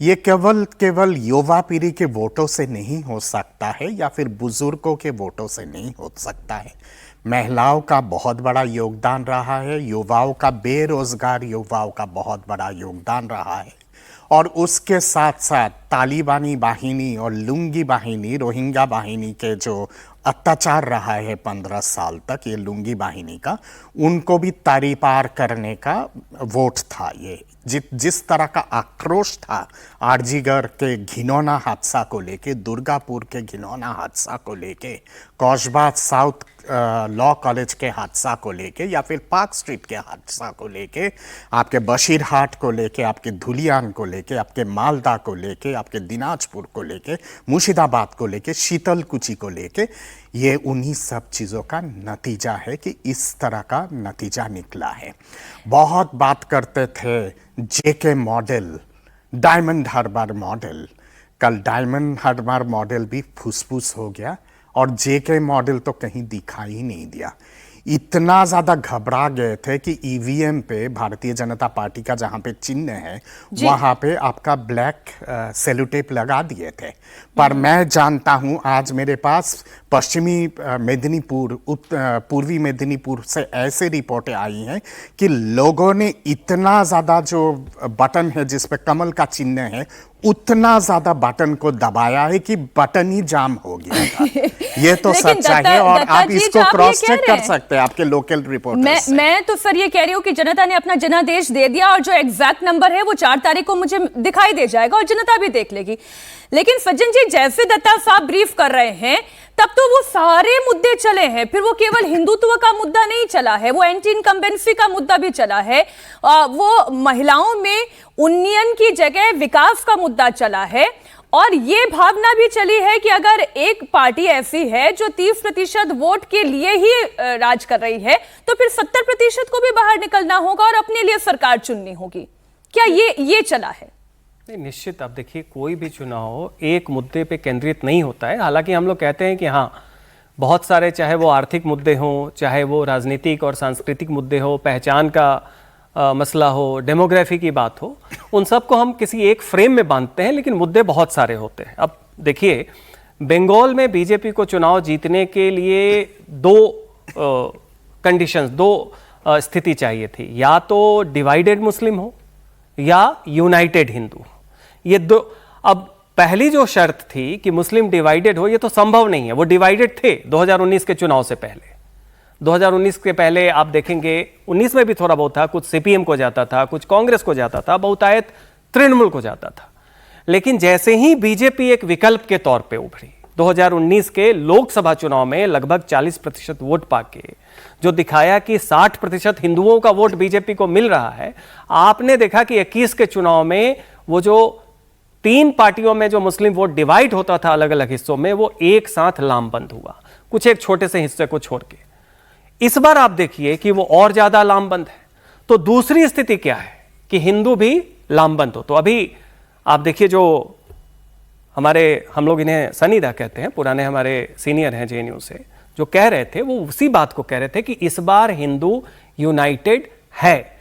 ये केवल केवल युवा पीढ़ी के वोटों से नहीं हो सकता है या फिर बुजुर्गों के वोटों से नहीं हो सकता है। महिलाओं का बहुत बड़ा योगदान रहा है, युवाओं का, बेरोजगार युवाओं का बहुत बड़ा योगदान रहा है, और उसके साथ साथ तालिबानी बाहिनी और लुंगी बाहिनी, रोहिंग्या बाहिनी के जो अत्याचार रहा है 15 साल तक, ये लुंगी बाहिनी का, उनको भी तारीपार करने का वोट था। ये जिस तरह का आक्रोश था आरजीगर के घिनौना हादसा को लेके, दुर्गापुर के घिनौना हादसा को लेके, कौशबा साउथ लॉ कॉलेज के हादसा को लेके, या फिर पार्क स्ट्रीट के हादसा को लेके, आपके बशीरहाट को लेके, आपके धुलियान को लेके, आपके मालदा को लेके, आपके दिनाजपुर को लेके, मुर्शिदाबाद को लेके, शीतलकुची को लेके, ये उन्हीं सब चीज़ों का नतीजा है कि इस तरह का नतीजा निकला है। बहुत बात करते थे जेके मॉडल, डायमंड हार्बर मॉडल। कल डायमंड हार्बर मॉडल भी फुसफुस हो गया और जेके मॉडल तो कहीं दिखाई ही नहीं दिया। इतना ज़्यादा घबरा गए थे कि ईवीएम पे भारतीय जनता पार्टी का जहाँ पे चिन्ह है वहाँ पे आपका ब्लैक सेलोटेप लगा दिए थे। पर मैं जानता हूँ, आज मेरे पास पश्चिमी मेदिनीपुर, पूर्वी मेदिनीपुर से ऐसे रिपोर्टें आई हैं कि लोगों ने इतना ज़्यादा, जो बटन है जिस पे कमल का चिन्ह है, उतना ज्यादा बटन को दबाया है कि बटन ही जाम हो गया था। ये तो सच्चाई है और आप इसको क्रॉस चेक कर सकते हैं आपके लोकल रिपोर्टर्स से। मैं तो सर ये कह रही हूँ कि जनता ने अपना जनादेश दे दिया और जो एग्जैक्ट नंबर है वो 4 तारीख को मुझे दिखाई दे जाएगा और जनता भी देख लेगी। लेकिन सज्जन जी, जैसे दत्ता साहब ब्रीफ कर रहे हैं तब तो वो सारे मुद्दे चले हैं, फिर वो केवल हिंदुत्व का मुद्दा नहीं चला है, वो एंटी इनकम्बेंसी का मुद्दा भी चला है, वो महिलाओं में उन्नयन की जगह विकास का मुद्दा चला है, और ये भावना भी चली है कि अगर एक पार्टी ऐसी है जो 30% वोट के लिए ही राज कर रही है तो फिर 70% को भी बाहर निकलना होगा और अपने लिए सरकार चुननी होगी। क्या ये चला है? नहीं, निश्चित। अब देखिए, कोई भी चुनाव एक मुद्दे पे केंद्रित नहीं होता है। हालांकि हम लोग कहते हैं कि हाँ, बहुत सारे, चाहे वो आर्थिक मुद्दे हों, चाहे वो राजनीतिक और सांस्कृतिक मुद्दे हो, पहचान का मसला हो, डेमोग्राफी की बात हो, उन सबको हम किसी एक फ्रेम में बांधते हैं, लेकिन मुद्दे बहुत सारे होते हैं। अब देखिए, बंगाल में बीजेपी को चुनाव जीतने के लिए दो कंडीशंस, दो स्थिति चाहिए थी। या तो डिवाइडेड मुस्लिम हो या यूनाइटेड हिंदू। ये दो। अब पहली जो शर्त थी कि मुस्लिम डिवाइडेड हो, ये तो संभव नहीं है। वो डिवाइडेड थे 2019 के चुनाव से पहले। 2019 के पहले आप देखेंगे, 19 में भी थोड़ा बहुत था, कुछ सीपीएम को जाता था, कुछ कांग्रेस को जाता था, बहुतायत तृणमूल को जाता था। लेकिन जैसे ही बीजेपी एक विकल्प के तौर पे उभरी, 2019 के लोकसभा चुनाव में लगभग 40% वोट पाके जो दिखाया कि 60% हिंदुओं का वोट बीजेपी को मिल रहा है, आपने देखा कि 21 के चुनाव में वो जो 3 पार्टियों में जो मुस्लिम वोट डिवाइड होता था अलग अलग हिस्सों में, वो एक साथ लामबंद हुआ, कुछ एक छोटे से हिस्से को छोड़ के। इस बार आप देखिए कि वो और ज्यादा लामबंद है। तो दूसरी स्थिति क्या है कि हिंदू भी लामबंद हो। तो अभी आप देखिए, जो हम लोग इन्हें सनीदा कहते हैं, पुराने हमारे सीनियर हैं जेएनयू से, जो कह रहे थे वो उसी बात को कह रहे थे कि इस बार हिंदू यूनाइटेड है।